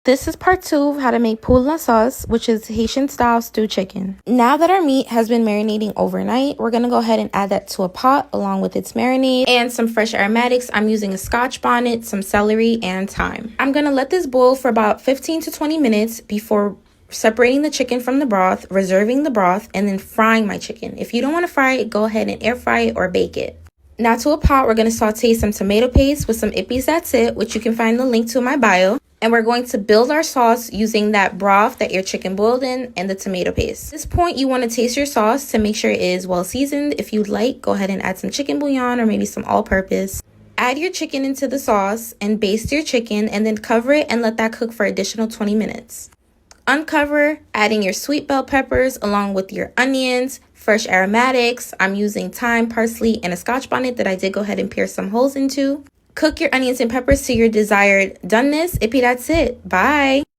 This is part 2 of how to make poula sauce, which is Haitian style stewed chicken. Now that our meat has been marinating overnight, we're going to go ahead and add that to a pot along with its marinade and some fresh aromatics. I'm using a Scotch bonnet, some celery, and thyme. I'm going to let this boil for about 15 to 20 minutes before separating the chicken from the broth, reserving the broth, and then frying my chicken. If you don't want to fry it, go ahead and air fry it or bake it. Now to a pot, we're going to saute some tomato paste with some Ippies That's It, which you can find the link to in my bio. And we're going to build our sauce using that broth that your chicken boiled in and the tomato paste. At this point, you want to taste your sauce to make sure it is well seasoned. If you'd like, go ahead and add some chicken bouillon or maybe some all-purpose. Add your chicken into the sauce and baste your chicken and then cover it and let that cook for additional 20 minutes. Uncover, adding your sweet bell peppers along with your onions, fresh aromatics. I'm using thyme, parsley, and a Scotch bonnet that I did go ahead and pierce some holes into. Cook your onions and peppers to your desired doneness. Ippy, that's it. Bye.